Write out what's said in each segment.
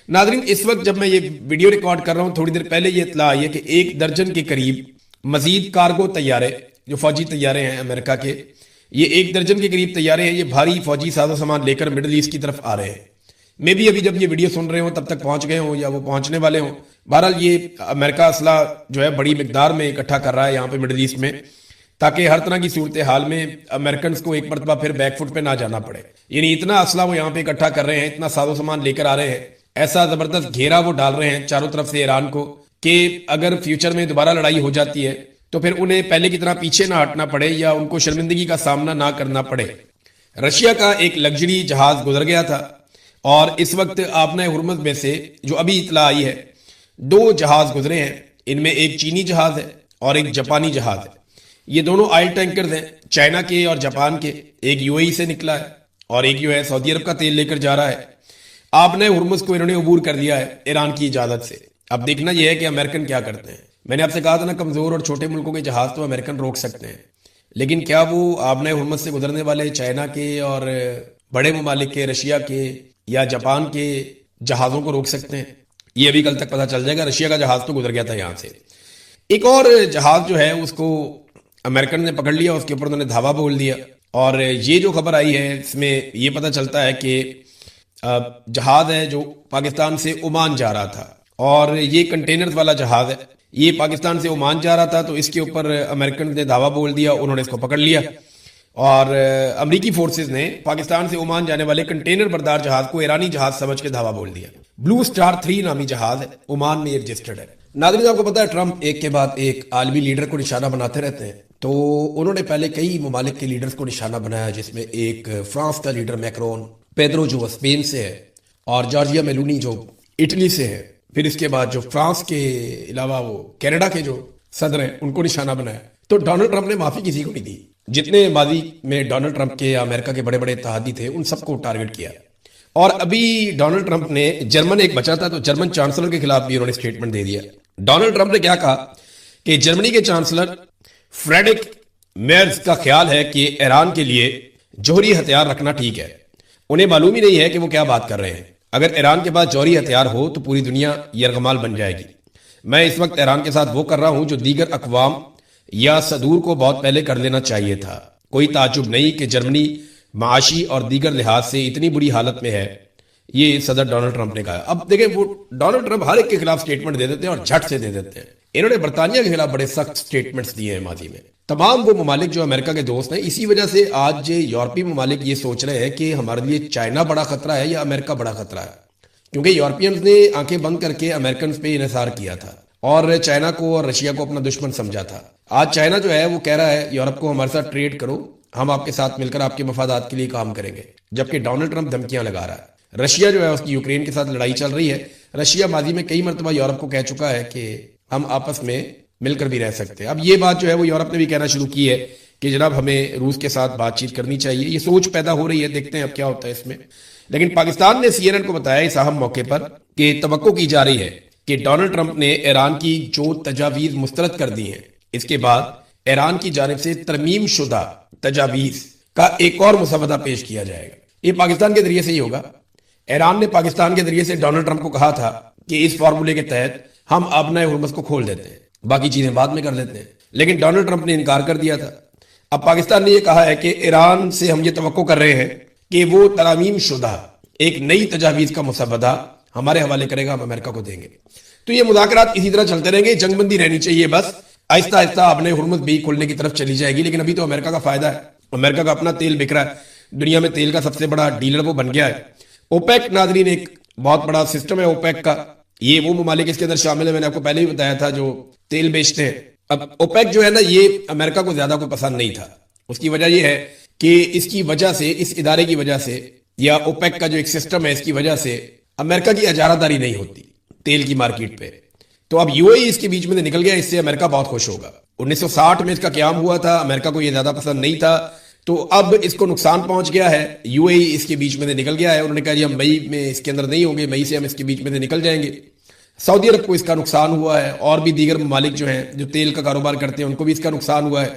ناظرین اس وقت جب میں یہ ویڈیو ریکارڈ کر رہا ہوں تھوڑی دیر پہلے یہ اطلاع آئی ہے کہ 1 درجن کے قریب مزید کارگو طیارے جو فوجی طیارے ہیں امریکہ کے، یہ 1 درجن کے قریب طیارے ہیں، یہ بھاری فوجی ساز و سامان لے کر مڈل ایسٹ کی طرف آ رہے ہیں۔ میں بھی ابھی جب یہ ویڈیو سن رہے ہوں تب تک پہنچ گئے ہوں یا وہ پہنچنے والے ہوں۔ بہرحال یہ امریکہ اسلحہ جو ہے بڑی مقدار میں اکٹھا کر رہا ہے یہاں پہ مڈل ایسٹ میں، تاکہ ہر طرح کی صورتحال میں امریکنز کو ایک مرتبہ پھر بیک فٹ پہ نہ جانا پڑے۔ یعنی اتنا اسلحہ وہ یہاں پہ اکٹھا کر رہے ہیں، اتنا ساز و سامان لے کر آ رہے ہیں، ایسا زبردست گھیرا وہ ڈال رہے ہیں چاروں طرف سے ایران کو کہ اگر فیوچر میں دوبارہ لڑائی ہو جاتی ہے تو پھر انہیں پہلے کی طرح پیچھے نہ ہٹنا پڑے یا ان کو شرمندگی کا سامنا نہ کرنا پڑے۔ رشیا کا ایک لگژری جہاز گزر گیا تھا اور اس وقت آبنۂ ہرمز میں سے جو ابھی اطلاع آئی ہے 2 جہاز گزرے ہیں، ان میں ایک چینی جہاز ہے اور ایک جاپانی جہاز ہے۔ یہ دونوں آئل ٹینکرز ہیں، چائنا کے اور جاپان کے، ایک یو اے ای سے نکلا ہے اور ایک جو ہے سعودی عرب کا تیل لے کر جا رہا ہے۔ آبنۂ ہرمز کو انہوں نے عبور کر دیا ہے ایران کی اجازت سے۔ اب دیکھنا یہ ہے کہ امریکن کیا کرتے ہیں۔ میں نے آپ سے کہا تھا نا کمزور اور چھوٹے ملکوں کے جہاز تو امریکن روک سکتے ہیں، لیکن کیا وہ آبنۂ ہرمز سے گزرنے والے چائنا کے اور بڑے ممالک کے، رشیا کے یا جاپان کے جہازوں کو روک سکتے ہیں؟ یہ ابھی کل تک پتہ چل جائے گا۔ رشیا کا جہاز تو گزر گیا تھا یہاں سے۔ ایک اور جہاز جو ہے اس کو امریکن نے پکڑ لیا، اس کے اوپر انہوں نے دھاوا بول دیا، اور یہ جو خبر آئی ہے اس میں یہ پتہ چلتا ہے کہ جہاز ہے جو پاکستان سے عمان جا رہا تھا، اور یہ کنٹینرز والا جہاز ہے، یہ پاکستان سے عمان جا رہا تھا، تو اس کے اوپر امریکن نے دعویٰ بول دیا، انہوں نے اس کو پکڑ لیا، اور امریکی فورسز نے پاکستان سے عمان جانے والے کنٹینر بردار جہاز کو ایرانی جہاز سمجھ کے دعویٰ بول دیا۔ بلو سٹار 3 نامی جہاز ہے، عمان میں رجسٹرڈ ہے۔ ناظرین آپ کو پتا ہے ٹرمپ ایک کے بعد ایک عالمی لیڈر کو نشانہ بناتے رہتے ہیں، تو انہوں نے پہلے کئی ممالک کے لیڈرز کو نشانہ بنایا، جس میں ایک فرانس کا لیڈر میکرون، پیدرو جو اسپین سے ہے، اور جارجیا میلونی جو اٹلی سے ہے، پھر اس کے بعد جو فرانس کے علاوہ وہ کینیڈا کے جو صدر ہیں ان کو نشانہ بنایا۔ تو ڈونلڈ ٹرمپ نے معافی کسی کو نہیں دی، جتنے ماضی میں ڈونلڈ ٹرمپ کے امریکہ کے بڑے بڑے اتحادی تھے ان سب کو ٹارگٹ کیا۔ اور ابھی ڈونلڈ ٹرمپ نے جرمن ایک بچا تھا تو جرمن چانسلر کے خلاف بھی انہوں نے سٹیٹمنٹ دے دیا۔ ڈونلڈ ٹرمپ نے کیا کہا کہ جرمنی کے چانسلر فریڈرک میرز کا خیال ہے کہ ایران کے لیے جوہری ہتھیار رکھنا ٹھیک ہے۔ انہیں معلوم ہی نہیں ہے کہ وہ کیا بات کر رہے ہیں۔ اگر ایران کے پاس جوہری ہتھیار ہو تو پوری دنیا یرغمال بن جائے گی۔ میں اس وقت ایران کے ساتھ وہ کر رہا ہوں جو دیگر اقوام یا صدور کو بہت پہلے کر لینا چاہیے تھا۔ کوئی تعجب نہیں کہ جرمنی معاشی اور دیگر لحاظ سے اتنی بری حالت میں ہے، یہ صدر ڈونلڈ ٹرمپ نے کہا۔ اب دیکھیں وہ ڈونلڈ ٹرمپ ہر ایک کے خلاف سٹیٹمنٹ دے دیتے ہیں اور جھٹ سے دے دیتے ہیں۔ انہوں نے برطانیہ کے خلاف بڑے سخت سٹیٹمنٹس دیے ہیں ماضی میں۔ تمام وہ ممالک جو امریکہ کے دوست ہیں، اسی وجہ سے آج یورپی ممالک یہ سوچ رہے ہیں کہ ہمارے لیے چائنا بڑا خطرہ ہے یا امریکہ بڑا خطرہ ہے، کیونکہ یورپینز نے آنکھیں بند کر کے امریکنز پہ انحصار کیا تھا اور چائنا کو اور رشیا کو اپنا دشمن سمجھا تھا۔ آج چائنا جو ہے وہ کہہ رہا ہے یورپ کو ہمارے ساتھ ٹریڈ کرو، ہم آپ کے ساتھ مل کر آپ کے مفادات کے لیے کام کریں گے، جبکہ ڈونلڈ ٹرمپ دھمکیاں لگا رہا ہے۔ رشیا جو ہے اس کی یوکرین کے ساتھ لڑائی چل رہی ہے۔ رشیا ماضی میں کئی مرتبہ یورپ کو کہہ چکا ہے کہ ہم آپس میں مل کر بھی رہ سکتے ہیں۔ اب یہ بات جو ہے وہ یورپ نے بھی کہنا شروع کی ہے کہ جناب ہمیں روس کے ساتھ بات چیت کرنی چاہیے۔ یہ سوچ پیدا ہو رہی ہے، دیکھتے ہیں اب کیا ہوتا ہے اس میں۔ لیکن پاکستان نے سی این این کو بتایا اس اہم موقع پر کہ توقع کی جا رہی ہے کہ ڈونلڈ ٹرمپ نے ایران کی جو تجاویز مسترد کر دی ہیں، اس کے بعد ایران کی جانب سے ترمیم شدہ تجاویز کا ایک اور مسودہ پیش کیا جائے گا۔ یہ پاکستان کے ذریعے سے ہی ہوگا۔ ایران نے پاکستان کے ذریعے سے ڈونلڈ ٹرمپ کو کہا تھا کہ اس فارمولے کے تحت ہم آبنۂ ہرمز کو کھول دیتے ہیں، باقی چیزیں بعد میں کر لیتے ہیں، لیکن ڈونلڈ ٹرمپ نے انکار کر دیا تھا۔ اب پاکستان نے یہ کہا ہے کہ ایران سے ہم یہ توقع کر رہے ہیں کہ وہ ترمیم شدہ ایک نئی تجاویز کا مسودہ ہمارے حوالے کرے گا، ہم امریکہ کو دیں گے۔ تو یہ مذاکرات اسی طرح چلتے رہیں گے، جنگ بندی رہنی چاہیے، بس آہستہ آہستہ آبنۂ ہرمز بھی کھلنے کی طرف چلی جائے گی۔ لیکن ابھی تو امریکہ کا فائدہ ہے، امریکہ کا اپنا تیل بک رہا ہے، دنیا میں تیل کا سب سے بڑا ڈیلر وہ بن گیا ہے۔ اوپیک ناظرین ایک بہت بڑا سسٹم ہے اوپیک کا، یہ وہ ممالک اس کے اندر شامل ہے، میں نے آپ کو پہلے ہی بتایا تھا، جو تیل بیچتے ہیں۔ اب اوپیک جو ہے نا یہ امریکہ کو زیادہ کوئی پسند نہیں تھا۔ اس کی وجہ یہ ہے کہ اس کی وجہ سے، اس ادارے کی وجہ سے، یا اوپیک کا جو ایک سسٹم ہے اس کی وجہ سے امریکہ کی اجارہ داری نہیں ہوتی تیل کی مارکیٹ پہ۔ تو اب یو اے ای اس کے بیچ میں سے نکل گیا، اس سے امریکہ بہت خوش ہوگا۔ 1960 میں اس کا قیام ہوا تھا، امریکہ کو یہ زیادہ پسند نہیں تھا، تو اب اس کو نقصان پہنچ گیا ہے، یو اے ای اس کے بیچ میں سے نکل گیا ہے۔ انہوں نے کہا جی ہم مئی میں اس کے اندر نہیں ہوں گے، مئی سے ہم اس کے بیچ میں سے نکل جائیں گے۔ سعودی عرب کو اس کا نقصان ہوا ہے، اور بھی دیگر ممالک جو ہیں جو تیل کا کاروبار کرتے ہیں ان کو بھی اس کا نقصان ہوا ہے،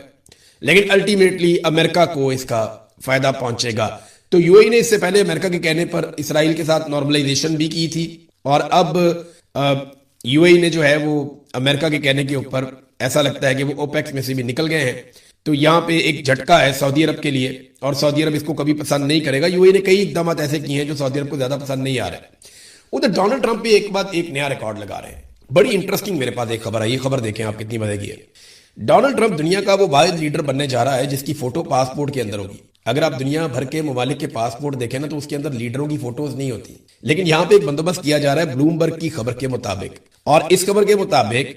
لیکن الٹیمیٹلی امریکہ کو اس کا فائدہ پہنچے گا۔ تو یو اے ای نے اس سے پہلے امریکہ کے کہنے پر اسرائیل کے ساتھ نارملائزیشن بھی کی تھی، اور اب یو اے ای نے جو ہے وہ امریکہ کے کہنے کے اوپر ایسا لگتا ہے کہ وہ اوپیکس میں سے بھی نکل گئے ہیں. تو یہاں پہ ایک جھٹکا ہے سعودی عرب کے لیے, اور سعودی عرب اس کو کبھی پسند نہیں کرے گا. یو اے نے کئی اقدامات ایسے کیے ہیں جو سعودی عرب کو زیادہ پسند نہیں آ رہے ہیں. ادھر ڈونلڈ ٹرمپ بھی ایک نیا ریکارڈ لگا رہے ہیں. بڑی انٹرسٹنگ میرے پاس ایک خبر ہے, یہ خبر دیکھیں آپ کتنی مزے کی ہے. ڈونلڈ ٹرمپ دنیا کا وہ واحد لیڈر بننے جا رہا ہے جس کی فوٹو پاسپورٹ کے اندر ہوگی. اگر آپ دنیا بھر کے ممالک کے پاسپورٹ دیکھیں نا تو اس کے اندر لیڈروں کی فوٹوز نہیں ہوتی, لیکن یہاں پہ ایک بندوبست کیا جا رہا ہے بلومبرگ کی خبر کے مطابق. اور اس خبر کے مطابق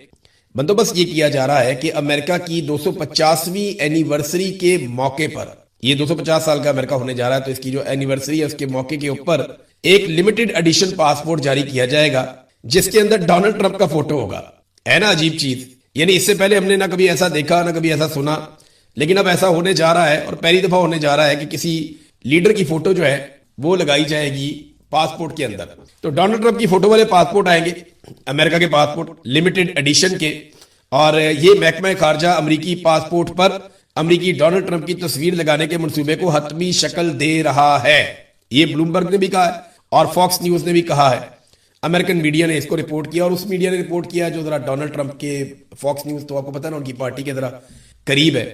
بندوبست یہ کیا جا رہا ہے کہ امریکہ کی 250ویں اینیورسری کے موقع پر, یہ 250 سال کا امریکہ ہونے جا رہا ہے, تو اس کی جو اینیورسری ہے اس کے موقع کے اوپر ایک لمیٹڈ ایڈیشن پاسپورٹ جاری کیا جائے گا جس کے اندر ڈونلڈ ٹرمپ کا فوٹو ہوگا. ہے نا عجیب چیز. یعنی اس سے پہلے ہم نے نہ کبھی ایسا دیکھا نہ کبھی ایسا سنا, لیکن اب ایسا ہونے جا رہا ہے, اور پہلی دفعہ ہونے جا رہا ہے کہ کسی لیڈر کی فوٹو جو ہے وہ لگائی جائے گی پاسپورٹ کے اندر. تو ڈونلڈ ٹرمپ کی فوٹو والے پاسپورٹ آئیں گے, امریکہ کے پاسپورٹ لمیٹڈ ایڈیشن کے, اور یہ محکمہ خارجہ امریکی پاسپورٹ پر امریکی ڈونلڈ ٹرمپ کی تصویر لگانے کے منصوبے کو حتمی شکل دے رہا ہے. یہ بلومبرگ نے بھی کہا ہے اور فاکس نیوز نے بھی کہا ہے. امریکن میڈیا نے اس کو رپورٹ کیا, اور اس میڈیا نے رپورٹ کیا جو ذرا ڈونلڈ ٹرمپ کے, فاکس نیوز تو آپ کو پتہ نا ان کی پارٹی کے ذرا قریب ہے.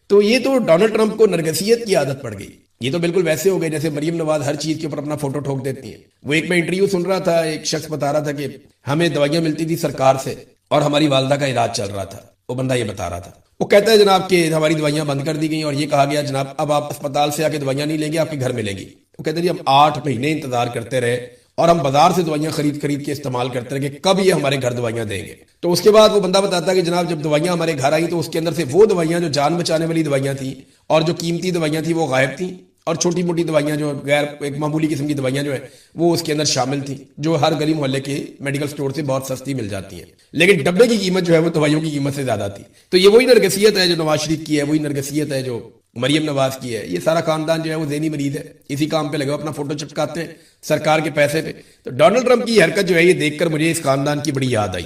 تو یہ تو ڈونلڈ ٹرمپ کو نرگسیت کی عادت پڑ گئی. یہ تو بالکل ویسے ہو گئے جیسے مریم نواز ہر چیز کے اوپر اپنا فوٹو ٹھوک دیتی ہیں. وہ ایک میں انٹرویو سن رہا تھا, ایک شخص بتا رہا تھا کہ ہمیں دوائیاں ملتی تھی سرکار سے اور ہماری والدہ کا علاج چل رہا تھا. وہ بندہ یہ بتا رہا تھا, وہ کہتا ہے جناب کہ ہماری دوائیاں بند کر دی گئیں اور یہ کہا گیا جناب اب آپ اسپتال سے آ کے دوائیاں نہیں لیں گے, آپ کے گھر میں لیں گی. وہ کہتے ہیں جی ہم 8 مہینے انتظار کرتے رہے اور ہم بازار سے دوائیاں خرید کے استعمال کرتے رہے کہ کب یہ ہمارے گھر دوائیاں دیں گے. تو اس کے بعد وہ بندہ بتاتا ہے کہ جناب جب دوائیاں ہمارے گھر آئیں تو اس کے اندر سے وہ دوائیاں جو جان بچانے والی دوائیاں تھیں اور جو قیمتی دوائیاں تھیں وہ غائب تھیں, اور چھوٹی موٹی دوائیاں جو غیر ایک معمولی قسم کی دوائیاں جو ہیں وہ اس کے اندر شامل تھیں, جو ہر گلی محلے کے میڈیکل سٹور سے بہت سستی مل جاتی ہیں, لیکن ڈبے کی قیمت جو ہے وہ دوائیوں کی قیمت سے زیادہ تھی. تو یہ وہی نرگسیت ہے جو نواز شریف کی ہے, وہی نرگسیت ہے جو مریم نواز کی ہے. یہ سارا خاندان جو ہے وہ ذہنی مریض ہے, اسی کام پہ لگے اپنا فوٹو چپکاتے ہیں سرکار کے پیسے پہ. تو ڈونلڈ ٹرمپ کی حرکت جو ہے یہ دیکھ کر مجھے اس خاندان کی بڑی یاد آئی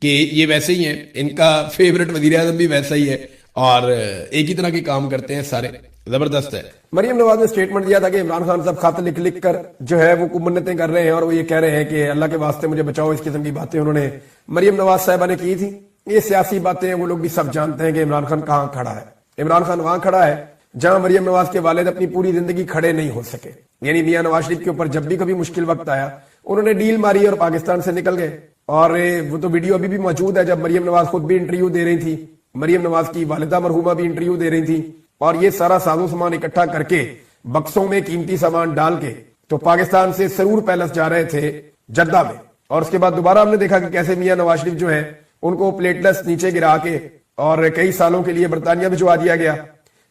کہ یہ ویسے ہی ہیں, ان کا فیورٹ وزیر اعظم بھی ویسا ہی ہے اور ایک ہی طرح کے کام کرتے ہیں سارے. زبردست ہے. مریم نواز نے سٹیٹمنٹ دیا تھا کہ عمران خان صاحب خط لکھ کر جو ہے وہ منتیں کر رہے ہیں اور وہ یہ کہہ رہے ہیں کہ اللہ کے واسطے مجھے بچاؤ. اس قسم کی باتیں انہوں نے مریم نواز صاحبہ نے کی تھی. یہ سیاسی باتیں ہیں, وہ لوگ بھی سب جانتے ہیں کہ عمران خان کہاں کھڑا ہے. عمران خان وہاں کھڑا ہے جہاں مریم نواز کے والد اپنی پوری زندگی کھڑے نہیں ہو سکے. یعنی میاں نواز شریف کے اوپر جب بھی کبھی مشکل وقت آیا انہوں نے ڈیل ماری اور پاکستان سے نکل گئے. اور وہ تو ویڈیو ابھی بھی موجود ہے جب مریم نواز خود بھی انٹرویو دے رہی تھی, مریم نواز کی والدہ مرحومہ بھی انٹرویو دے رہی تھی, اور یہ سارا سازو سامان اکٹھا کر کے بکسوں میں قیمتی سامان ڈال کے تو پاکستان سے سرور پیلس جا رہے تھے جدہ میں. اور اس کے بعد دوبارہ ہم نے دیکھا کہ کیسے میاں نواز شریف جو ہیں ان کو پلیٹلس نیچے گرا کے اور کئی سالوں کے لیے برطانیہ بھجوا دیا گیا.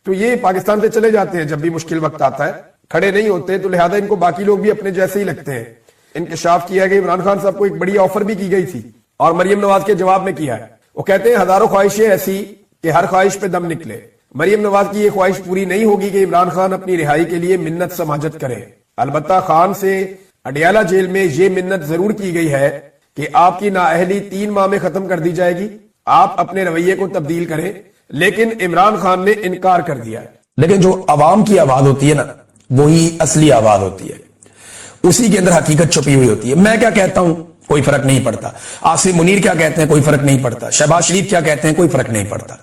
تو یہ پاکستان سے چلے جاتے ہیں جب بھی مشکل وقت آتا ہے, کھڑے نہیں ہوتے. تو لہذا ان کو باقی لوگ بھی اپنے جیسے ہی لگتے ہیں. انکشاف کیا کہ عمران خان صاحب کو ایک بڑی آفر بھی کی گئی تھی اور مریم نواز کے جواب میں کیا ہے. وہ کہتے ہیں ہزاروں خواہشیں ایسی کہ ہر خواہش پہ دم نکلے. مریم نواز کی یہ خواہش پوری نہیں ہوگی کہ عمران خان اپنی رہائی کے لیے منت سماجت کرے. البتہ خان سے اڈیالہ جیل میں یہ منت ضرور کی گئی ہے کہ آپ کی نااہلی 3 ماہ میں ختم کر دی جائے گی, آپ اپنے رویے کو تبدیل کریں. لیکن عمران خان نے انکار کر دیا ہے. لیکن جو عوام کی آواز ہوتی ہے نا وہی اصلی آواز ہوتی ہے, اسی کے اندر حقیقت چھپی ہوئی ہوتی ہے. میں کیا کہتا ہوں کوئی فرق نہیں پڑتا, آصف منیر کیا کہتے ہیں کوئی فرق نہیں پڑتا, شہباز شریف کیا کہتے ہیں کوئی فرق نہیں پڑتا,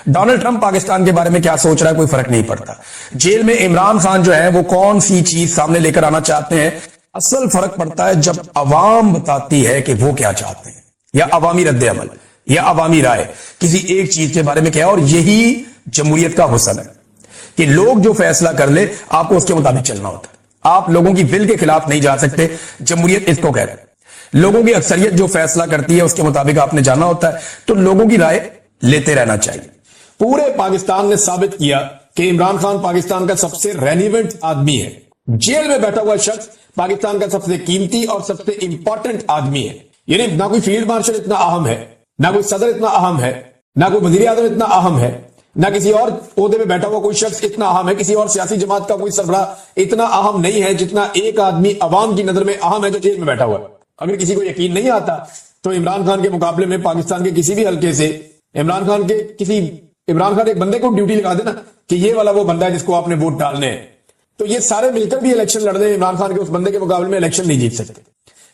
ڈونلڈ ٹرمپ پاکستان کے بارے میں کیا سوچ رہا ہے کوئی فرق نہیں پڑتا, جیل میں عمران خان جو ہے وہ کون سی چیز سامنے لے کر آنا چاہتے ہیں. اصل فرق پڑتا ہے جب عوام بتاتی ہے کہ وہ کیا چاہتے ہیں, یا عوامی رد عمل یا عوامی رائے کسی ایک چیز کے بارے میں کیا. اور یہی جمہوریت کا حسن ہے کہ لوگ جو فیصلہ کر لے آپ کو اس کے مطابق چلنا ہوتا ہے. آپ لوگوں کی ول کے خلاف نہیں جا سکتے. جمہوریت اس کو کہتے ہیں. لوگوں کی اکثریت جو فیصلہ کرتی ہے اس کے مطابق آپ نے جانا ہوتا ہے, تو لوگوں کی رائے لیتے رہنا چاہیے. پورے پاکستان نے ثابت کیا کہ عمران خان پاکستان کا سب سے ریلیونٹ آدمی ہے. جیل میں بیٹھا ہوا شخص پاکستان کا سب سے قیمتی اور سب سے امپورٹنٹ آدمی ہے. یعنی نہ کوئی فیلڈ مارشل اتنا اہم ہے, نہ کوئی صدر اتنا اہم ہے, نہ کوئی وزیر اعظم اتنا اہم ہے, نہ کسی اور عہدے میں بیٹھا ہوا کوئی شخص اتنا اہم ہے, کسی اور سیاسی جماعت کا کوئی سربراہ اتنا اہم نہیں ہے جتنا ایک آدمی عوام کی نظر میں اہم ہے جو جیل میں بیٹھا ہوا ہے. اگر کسی کو یقین نہیں آتا تو عمران خان کے مقابلے میں پاکستان کے کسی بھی حلقے سے عمران خان ایک بندے کو ڈیوٹی لگا دینا کہ یہ والا وہ بندہ ہے جس کو آپ نے ووٹ ڈالنے ہیں, تو یہ سارے مل کر بھی الیکشن لڑ دیں, عمران خان کے اس بندے کے مقابلے میں الیکشن نہیں جیت سکتے.